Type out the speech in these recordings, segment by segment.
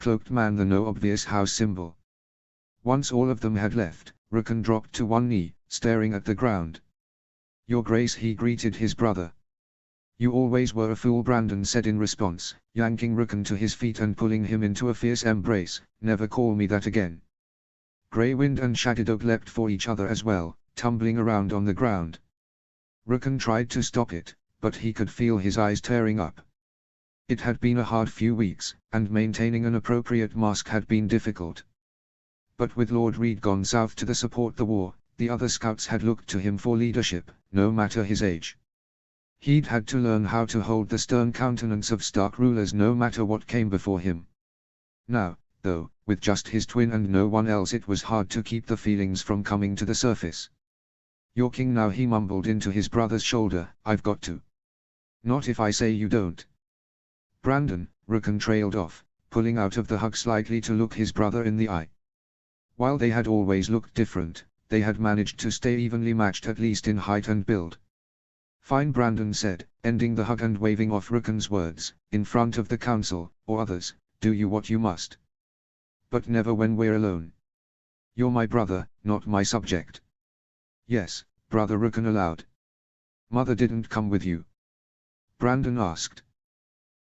cloaked man, the no obvious house symbol. Once all of them had left, Rukon dropped to one knee, staring at the ground. "Your Grace," he greeted his brother. "You always were a fool," Brandon said in response, yanking Rukon to his feet and pulling him into a fierce embrace. "Never call me that again." Grey Wind and Shadowdog leapt for each other as well, tumbling around on the ground. Rukon tried to stop it, but he could feel his eyes tearing up. It had been a hard few weeks, and maintaining an appropriate mask had been difficult. But with Lord Reed gone south to support the war, the other scouts had looked to him for leadership, no matter his age. He'd had to learn how to hold the stern countenance of Stark rulers no matter what came before him. Now, though, with just his twin and no one else, it was hard to keep the feelings from coming to the surface. "You're king now," he mumbled into his brother's shoulder. "I've got to." "Not if I say you don't." "Brandon," Rukon trailed off, pulling out of the hug slightly to look his brother in the eye. While they had always looked different, they had managed to stay evenly matched, at least in height and build. "Fine," Brandon said, ending the hug and waving off Rukon's words. "In front of the council, or others, do you what you must. But never when we're alone. You're my brother, not my subject." "Yes, brother," Rukon allowed. "Mother didn't come with you?" Brandon asked.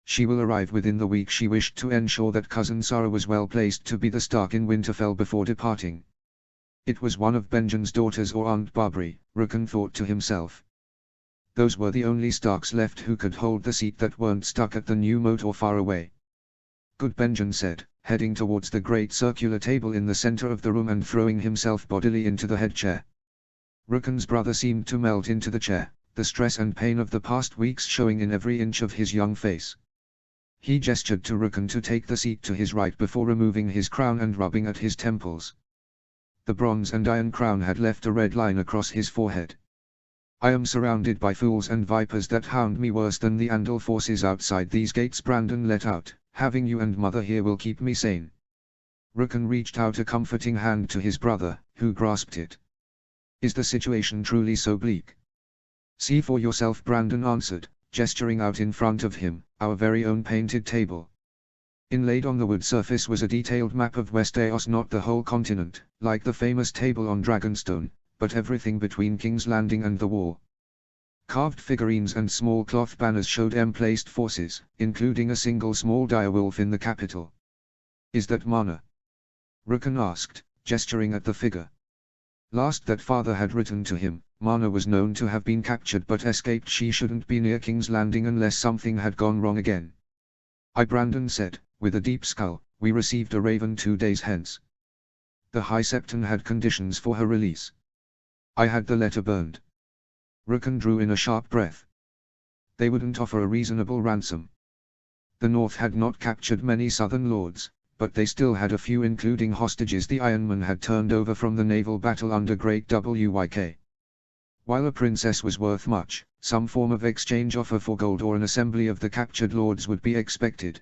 "She will arrive within the week." She wished to ensure that cousin Sarah was well placed to be the Stark in Winterfell before departing. It was one of Benjen's daughters or Aunt Barbary, Rukon thought to himself. Those were the only Starks left who could hold the seat that weren't stuck at the new moat or far away. "Good," Benjen said, heading towards the great circular table in the center of the room and throwing himself bodily into the head chair. Rukon's brother seemed to melt into the chair, the stress and pain of the past weeks showing in every inch of his young face. He gestured to Rukon to take the seat to his right before removing his crown and rubbing at his temples. The bronze and iron crown had left a red line across his forehead. "I am surrounded by fools and vipers that hound me worse than the Andal forces outside these gates," Brandon let out. "Having you and mother here will keep me sane." Rukon reached out a comforting hand to his brother, who grasped it. "Is the situation truly so bleak?" "See for yourself," Brandon answered, gesturing out in front of him, "our very own painted table." Inlaid on the wood surface was a detailed map of Westeros, not the whole continent, like the famous table on Dragonstone, but everything between King's Landing and the Wall. Carved figurines and small cloth banners showed emplaced forces, including a single small direwolf in the capital. "Is that Marna?" Rukon asked, gesturing at the figure. Last that father had written to him, Marna was known to have been captured but escaped. She shouldn't be near King's Landing unless something had gone wrong again. Brandon said, with a deep scowl. "We received a raven 2 days hence. The High Septon had conditions for her release. I had the letter burned." Rukon drew in a sharp breath. They wouldn't offer a reasonable ransom. The North had not captured many Southern lords, but they still had a few, including hostages the Ironmen had turned over from the naval battle under Great Wyk. While a princess was worth much, some form of exchange offer for gold or an assembly of the captured lords would be expected.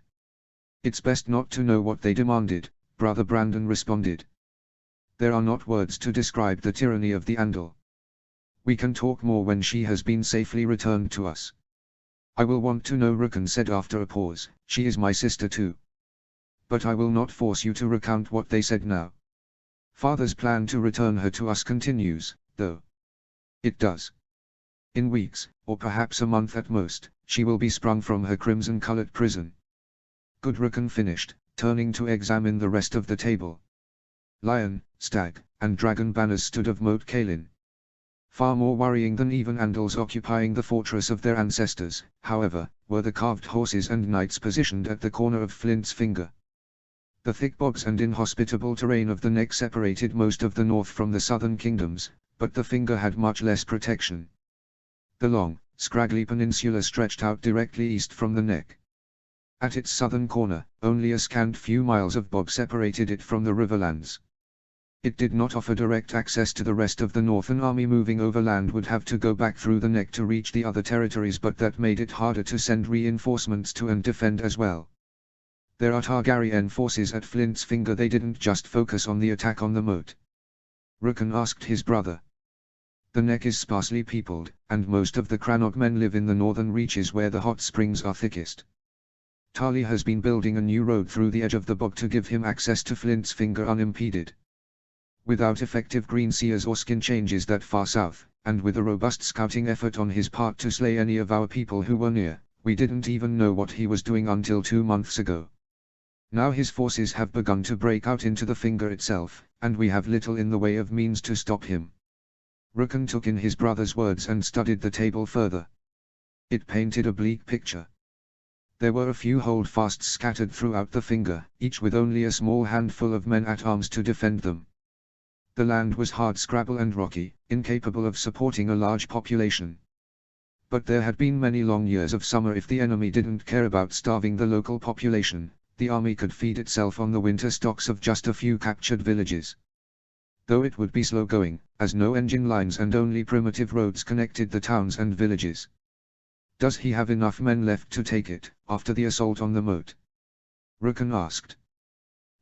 "It's best not to know what they demanded," Brother Brandon responded. "There are not words to describe the tyranny of the Andal. We can talk more when she has been safely returned to us." "I will want to know," Rukon said after a pause. "She is my sister too. But I will not force you to recount what they said now. Father's plan to return her to us continues, though. It does. In weeks, or perhaps a month at most, she will be sprung from her crimson-colored prison." "Good," Rukon finished, turning to examine the rest of the table. Lion, stag, and dragon banners stood of Moat Cailin. Far more worrying than even Andals occupying the fortress of their ancestors, however, were the carved horses and knights positioned at the corner of Flint's Finger. The thick bogs and inhospitable terrain of the neck separated most of the north from the southern kingdoms, but the Finger had much less protection. The long, scraggly peninsula stretched out directly east from the neck. At its southern corner, only a scant few miles of bog separated it from the riverlands. It did not offer direct access to the rest of the north. An army moving overland would have to go back through the neck to reach the other territories, but that made it harder to send reinforcements to and defend as well. There are Targaryen forces at Flint's Finger. They didn't just focus on the attack on the moat. Rukon asked his brother. "The neck is sparsely peopled, and most of the Crannog men live in the northern reaches where the hot springs are thickest. Tali has been building a new road through the edge of the bog to give him access to Flint's Finger unimpeded. Without effective green seers or skin changes that far south, and with a robust scouting effort on his part to slay any of our people who were near, we didn't even know what he was doing until 2 months ago. Now his forces have begun to break out into the Finger itself, and we have little in the way of means to stop him. Rukan took in his brother's words and studied the table further. It painted a bleak picture. There were a few holdfasts scattered throughout the Finger, each with only a small handful of men at arms to defend them. The land was hardscrabble and rocky, incapable of supporting a large population. But there had been many long years of summer. If the enemy didn't care about starving the local population, the army could feed itself on the winter stocks of just a few captured villages. Though it would be slow going, as no engine lines and only primitive roads connected the towns and villages. Does he have enough men left to take it, after the assault on the moat? Rukan asked.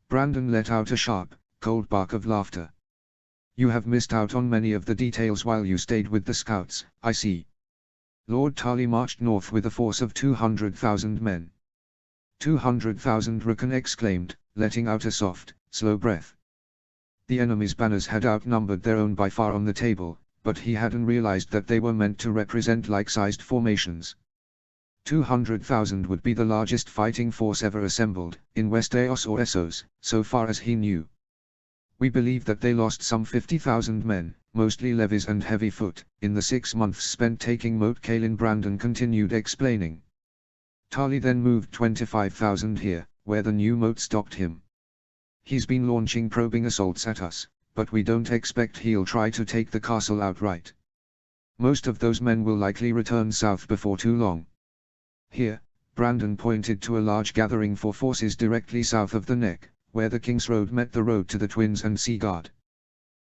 Brandon let out a sharp, cold bark of laughter. You have missed out on many of the details while you stayed with the scouts, I see. Lord Tali marched north with a force of 200,000 men. 200,000, Rukan exclaimed, letting out a soft, slow breath. The enemy's banners had outnumbered their own by far on the table, but he hadn't realized that they were meant to represent like-sized formations. 200,000 would be the largest fighting force ever assembled, in West Eos or Essos, so far as he knew. We believe that they lost some 50,000 men, mostly levies and heavy foot, in the 6 months spent taking Moat Cailin. Brandon continued explaining. Tali then moved 25,000 here, where the new moat stopped him. He's been launching probing assaults at us, but we don't expect he'll try to take the castle outright. Most of those men will likely return south before too long. Here, Brandon pointed to a large gathering for forces directly south of the neck, where the King's Road met the road to the Twins and Seaguard.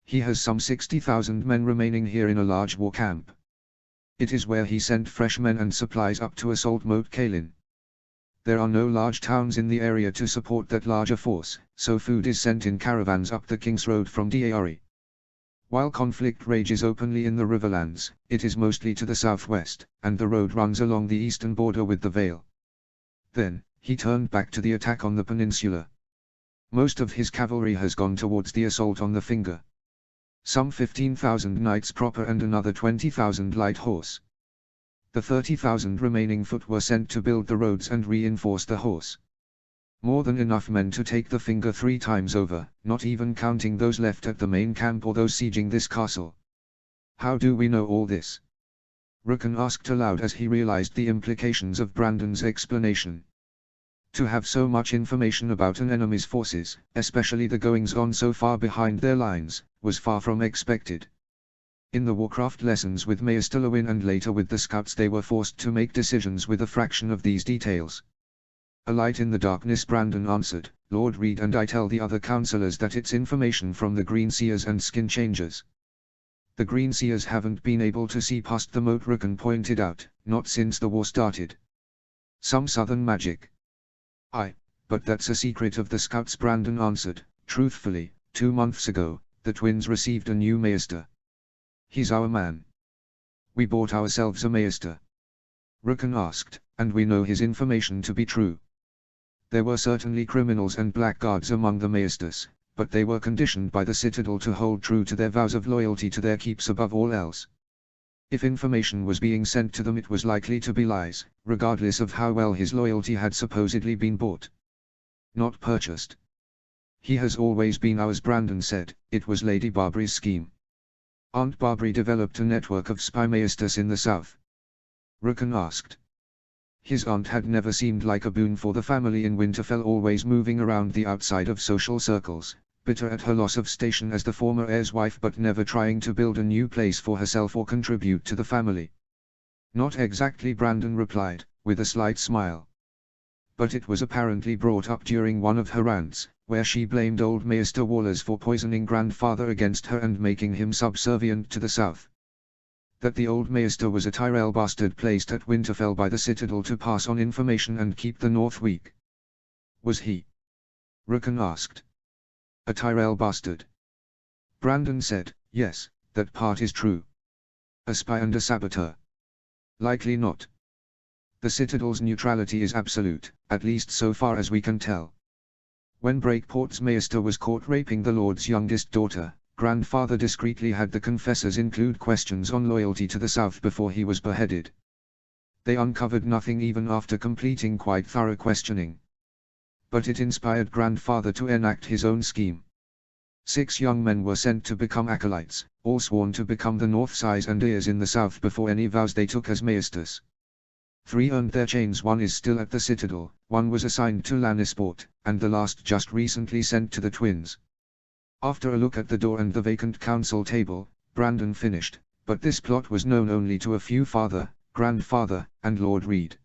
He has some 60,000 men remaining here in a large war camp. It is where he sent fresh men and supplies up to assault Moat Cailin. There are no large towns in the area to support that larger force, so food is sent in caravans up the King's Road from Diari. While conflict rages openly in the Riverlands, it is mostly to the southwest, and the road runs along the eastern border with the Vale. Then, he turned back to the attack on the peninsula. Most of his cavalry has gone towards the assault on the Finger. Some 15,000 knights proper and another 20,000 light horse. The 30,000 remaining foot were sent to build the roads and reinforce the horse. More than enough men to take the Finger 3 times over, not even counting those left at the main camp or those sieging this castle. How do we know all this? Rukan asked aloud as he realized the implications of Brandon's explanation. To have so much information about an enemy's forces, especially the goings-on so far behind their lines, was far from expected. In the Warcraft lessons with Maester Lewin and later with the scouts, they were forced to make decisions with a fraction of these details. A light in the darkness, Brandon answered, Lord Reed and I tell the other councillors that it's information from the Green Seers and Skin Changers. The Green Seers haven't been able to see past the moat, Rukan pointed out, not since the war started. Some southern magic. Aye, but that's a secret of the scouts, Brandon answered. Truthfully, 2 months ago, the Twins received a new Maester. He's our man. We bought ourselves a Maester. Rukan asked, and we know his information to be true. There were certainly criminals and blackguards among the Maesters, but they were conditioned by the Citadel to hold true to their vows of loyalty to their keeps above all else. If information was being sent to them, it was likely to be lies, regardless of how well his loyalty had supposedly been bought. Not purchased. He has always been ours, Brandon said. It was Lady Barbari's scheme. Aunt Barbary developed a network of spy Maesters in the south. Rukan asked. His aunt had never seemed like a boon for the family in Winterfell, always moving around the outside of social circles, bitter at her loss of station as the former heir's wife, but never trying to build a new place for herself or contribute to the family. Not exactly, Brandon replied, with a slight smile. But it was apparently brought up during one of her rants, where she blamed old Maester Wallers for poisoning grandfather against her and making him subservient to the south. That the old Maester was a Tyrell bastard placed at Winterfell by the Citadel to pass on information and keep the North weak. Was he? Rukan asked. A Tyrell bastard. Brandon said, yes, that part is true. A spy and a saboteur. Likely not. The Citadel's neutrality is absolute, at least so far as we can tell. When Breakport's Maester was caught raping the Lord's youngest daughter, Grandfather discreetly had the confessors include questions on loyalty to the South before he was beheaded. They uncovered nothing even after completing quite thorough questioning. But it inspired Grandfather to enact his own scheme. 6 young men were sent to become acolytes, all sworn to become the North's eyes and ears in the South before any vows they took as Maesters. 3 earned their chains, 1 is still at the Citadel, 1 was assigned to Lannisport, and the last just recently sent to the twins. After a look at the door and the vacant council table, Brandon finished, but this plot was known only to a few: Father, Grandfather, and Lord Reed.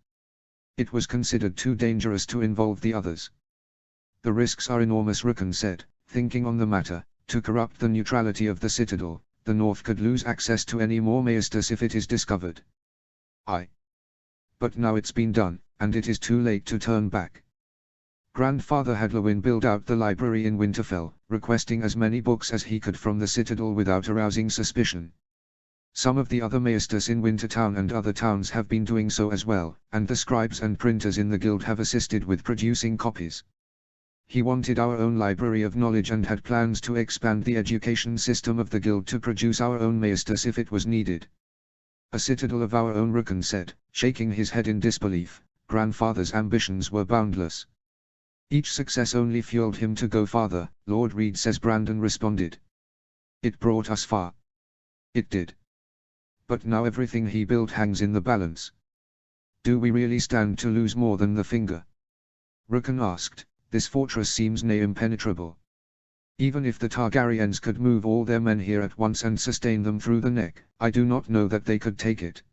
It was considered too dangerous to involve the others. The risks are enormous, Rickon said, thinking on the matter. To corrupt the neutrality of the Citadel, the North could lose access to any more Maesters if it is discovered. But now it's been done, and it is too late to turn back. Grandfather had Lewin build out the library in Winterfell, requesting as many books as he could from the Citadel without arousing suspicion. Some of the other Maesters in Wintertown and other towns have been doing so as well, and the scribes and printers in the guild have assisted with producing copies. He wanted our own library of knowledge and had plans to expand the education system of the guild to produce our own Maesters if it was needed. A citadel of our own, Rickon said, shaking his head in disbelief. Grandfather's ambitions were boundless. Each success only fueled him to go farther, Lord Reed says. Brandon responded. It brought us far. It did. But now everything he built hangs in the balance. Do we really stand to lose more than the finger? Rickon asked. This fortress seems nigh impenetrable. Even if the Targaryens could move all their men here at once and sustain them through the neck, I do not know that they could take it.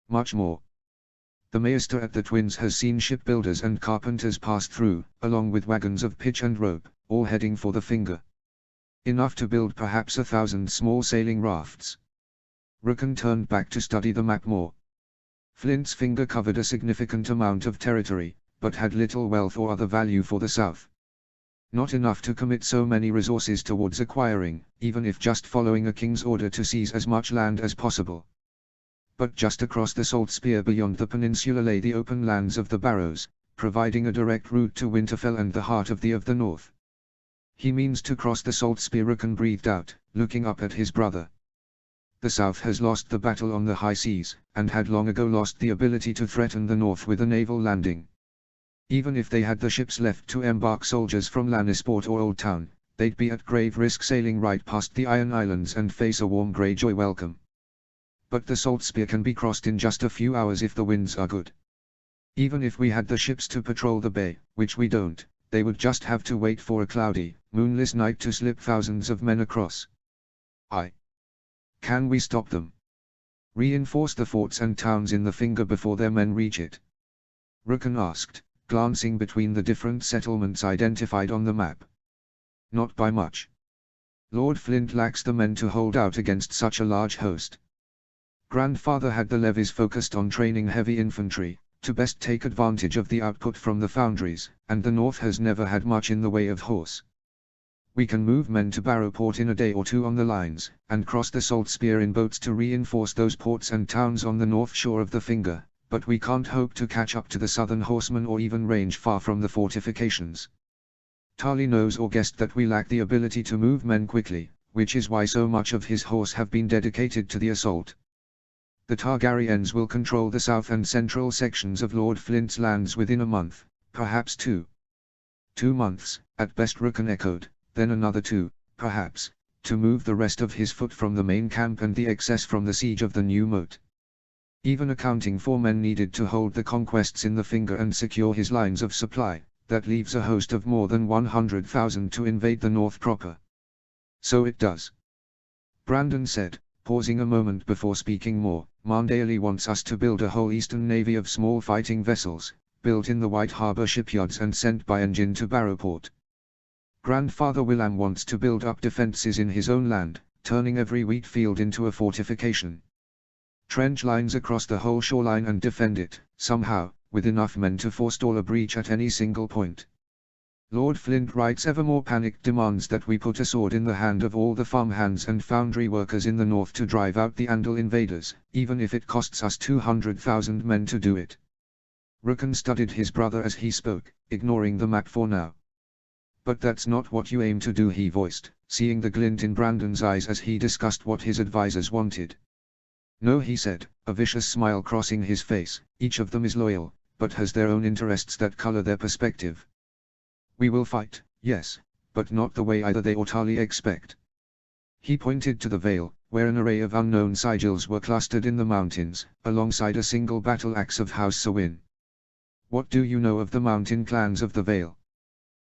Much more. The Maester at the Twins has seen shipbuilders and carpenters pass through, along with wagons of pitch and rope, all heading for the finger. Enough to build perhaps 1,000 small sailing rafts. Rickon turned back to study the map more. Flint's finger covered a significant amount of territory, but had little wealth or other value for the South. Not enough to commit so many resources towards acquiring, even if just following a king's order to seize as much land as possible. But just across the Salt Spear beyond the peninsula lay the open lands of the Barrows, providing a direct route to Winterfell and the heart of the North. He means to cross the Salt Spear, Rickon breathed out, looking up at his brother. The South has lost the battle on the high seas, and had long ago lost the ability to threaten the North with a naval landing. Even if they had the ships left to embark soldiers from Lannisport or Old Town, they'd be at grave risk sailing right past the Iron Islands and face a warm Greyjoy welcome. But the Salt Spear can be crossed in just a few hours if the winds are good. Even if we had the ships to patrol the bay, which we don't, they would just have to wait for a cloudy, moonless night to slip thousands of men across. Can we stop them? Reinforce the forts and towns in the finger before their men reach it? Rickon asked, glancing between the different settlements identified on the map. Not by much. Lord Flint lacks the men to hold out against such a large host. Grandfather had the levies focused on training heavy infantry, to best take advantage of the output from the foundries, and the North has never had much in the way of horse. We can move men to Barrowport in a day or two on the lines, and cross the Salt Spear in boats to reinforce those ports and towns on the north shore of the finger, but we can't hope to catch up to the southern horsemen or even range far from the fortifications. Tarly knows or guessed that we lack the ability to move men quickly, which is why so much of his horse have been dedicated to the assault. The Targaryens will control the south and central sections of Lord Flint's lands within a month, perhaps 2. 2 months, at best, Rickon echoed, then another 2, perhaps, to move the rest of his foot from the main camp and the excess from the siege of the new moat. Even accounting for men needed to hold the conquests in the finger and secure his lines of supply, that leaves a host of more than 100,000 to invade the north proper. So it does. Brandon said, pausing a moment before speaking more. Mandaeli wants us to build a whole eastern navy of small fighting vessels, built in the White Harbor shipyards and sent by engine to Barrowport. Grandfather Willam wants to build up defenses in his own land, turning every wheat field into a fortification. Trench lines across the whole shoreline and defend it, somehow, with enough men to forestall a breach at any single point. Lord Flint writes Evermore panicked demands that we put a sword in the hand of all the farmhands and foundry workers in the north to drive out the Andal invaders, even if it costs us 200,000 men to do it. Rukon studied his brother as he spoke, ignoring the map for now. But that's not what you aim to do, he voiced, seeing the glint in Brandon's eyes as he discussed what his advisors wanted. No, he said, a vicious smile crossing his face, each of them is loyal, but has their own interests that color their perspective. We will fight, yes, but not the way either they or Tali expect. He pointed to the Vale, where an array of unknown sigils were clustered in the mountains, alongside a single battle axe of House Sawin. What do you know of the mountain clans of the Vale?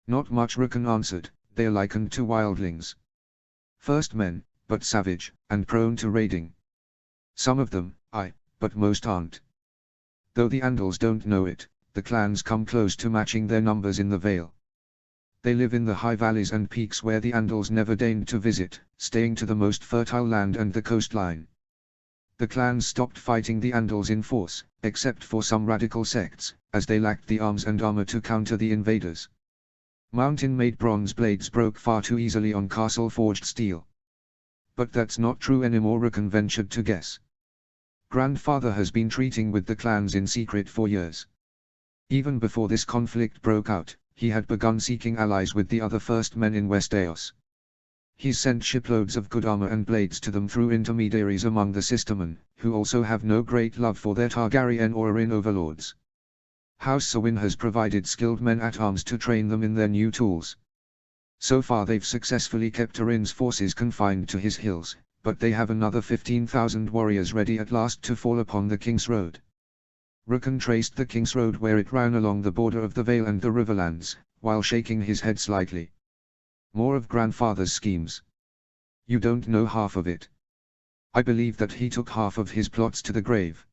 Not much, Rukon answered. They are likened to wildlings. First men, but savage, and prone to raiding. Some of them, but most aren't. Though the Andals don't know it, the clans come close to matching their numbers in the Vale. They live in the high valleys and peaks where the Andals never deigned to visit, staying to the most fertile land and the coastline. The clans stopped fighting the Andals in force, except for some radical sects, as they lacked the arms and armor to counter the invaders. Mountain-made bronze blades broke far too easily on castle-forged steel. But that's not true anymore, Rukon ventured to guess. Grandfather has been treating with the clans in secret for years. Even before this conflict broke out, he had begun seeking allies with the other first men in West Eos. He's sent shiploads of good armor and blades to them through intermediaries among the Sistermen, who also have no great love for their Targaryen or Arryn overlords. House Sawin has provided skilled men at arms to train them in their new tools. So far they've successfully kept Arryn's forces confined to his hills, but they have another 15,000 warriors ready at last to fall upon the King's Road. Rukon traced the King's Road where it ran along the border of the Vale and the Riverlands, while shaking his head slightly. More of Grandfather's schemes. You don't know half of it. I believe that he took half of his plots to the grave.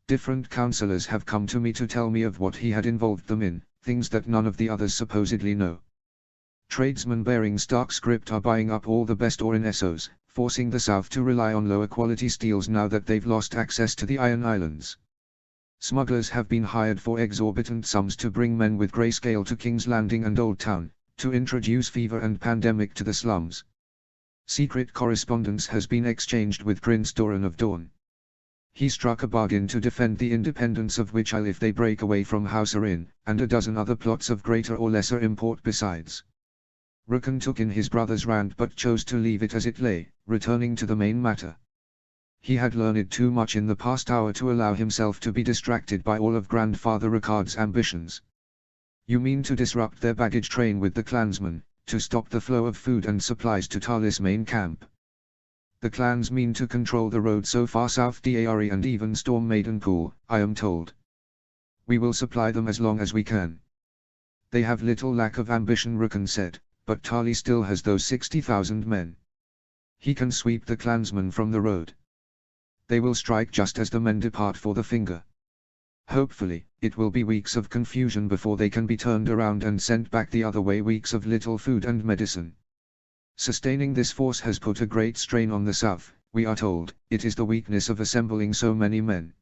Different counselors have come to me to tell me of what he had involved them in, things that none of the others supposedly know. Tradesmen bearing Stark script are buying up all the best ore in Essos, forcing the South to rely on lower quality steels now that they've lost access to the Iron Islands. Smugglers have been hired for exorbitant sums to bring men with grayscale to King's Landing and Old Town, to introduce fever and pandemic to the slums. Secret correspondence has been exchanged with Prince Doran of Dorne. He struck a bargain to defend the independence of Witch Isle if they break away from House Arryn, and a dozen other plots of greater or lesser import besides. Rukon took in his brother's rant but chose to leave it as it lay, returning to the main matter. He had learned too much in the past hour to allow himself to be distracted by all of Grandfather Ricard's ambitions. You mean to disrupt their baggage train with the clansmen, to stop the flow of food and supplies to Talis' main camp? The clans mean to control the road so far south Daari and even Storm Maidenpool, I am told. We will supply them as long as we can. They have little lack of ambition, Rukon said, but Tali still has those 60,000 men. He can sweep the clansmen from the road. They will strike just as the men depart for the Finger. Hopefully, it will be weeks of confusion before they can be turned around and sent back the other way, weeks of little food and medicine. Sustaining this force has put a great strain on the South, we are told. It is the weakness of assembling so many men.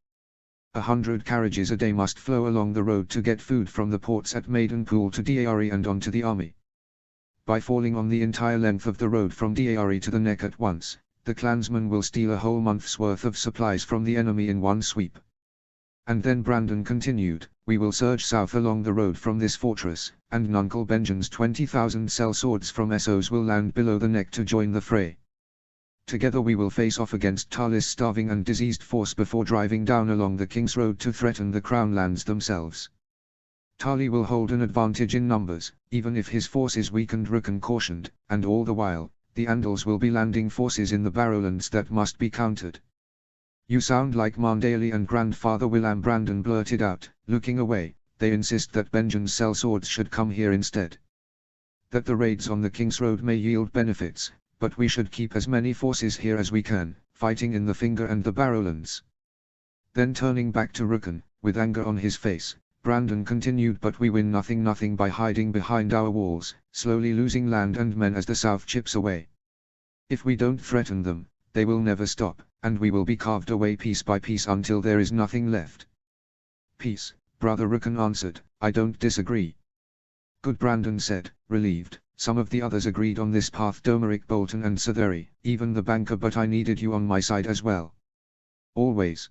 100 carriages a day must flow along the road to get food from the ports at Maidenpool to Daari and on to the army. By falling on the entire length of the road from Daari to the Neck at once, the clansmen will steal a whole month's worth of supplies from the enemy in one sweep. And then Brandon continued, we will surge south along the road from this fortress, and Nuncle Benjen's 20,000 sellswords from Essos will land below the Neck to join the fray. Together we will face off against Talis' starving and diseased force before driving down along the King's Road to threaten the Crown lands themselves. Tali will hold an advantage in numbers, even if his force is weakened, Rukon cautioned, and all the while, the Andals will be landing forces in the Barrowlands that must be countered. You sound like Marndale and Grandfather Willam, Brandon blurted out, looking away. They insist that Benjen's sellswords should come here instead. That the raids on the King's Road may yield benefits, but we should keep as many forces here as we can, fighting in the Finger and the Barrowlands. Then turning back to Rukon, with anger on his face, Brandon continued, but we win nothing by hiding behind our walls, slowly losing land and men as the South chips away. If we don't threaten them, they will never stop, and we will be carved away piece by piece until there is nothing left. Peace, Brother Rukon answered, I don't disagree. Good, Brandon said, relieved. Some of the others agreed on this path, Domeric Bolton and Setheri, even the banker, but I needed you on my side as well. Always.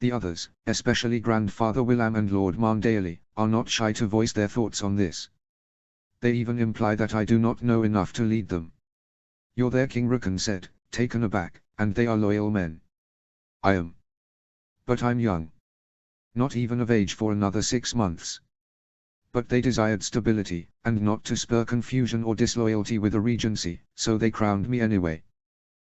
The others, especially Grandfather Willam and Lord Marndale, are not shy to voice their thoughts on this. They even imply that I do not know enough to lead them. You're there, King Rukan said, taken aback, and they are loyal men. I am. But I'm young. Not even of age for another 6 months. But they desired stability, and not to spur confusion or disloyalty with the regency, so they crowned me anyway.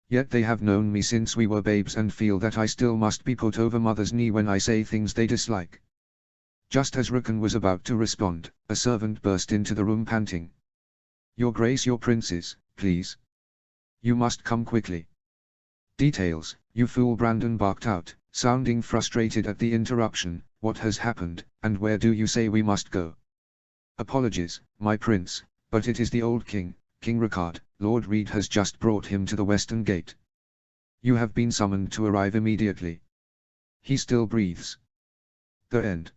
Yet they have known me since we were babes and feel that I still must be put over mother's knee when I say things they dislike. Just as Rukan was about to respond, a servant burst into the room panting. Your Grace, your princes, please. You must come quickly. Details, you fool, Brandon barked out, sounding frustrated at the interruption. What has happened, and where do you say we must go? Apologies, my prince, but it is the old king, King Ricard. Lord Reed has just brought him to the western gate. You have been summoned to arrive immediately. He still breathes. The end.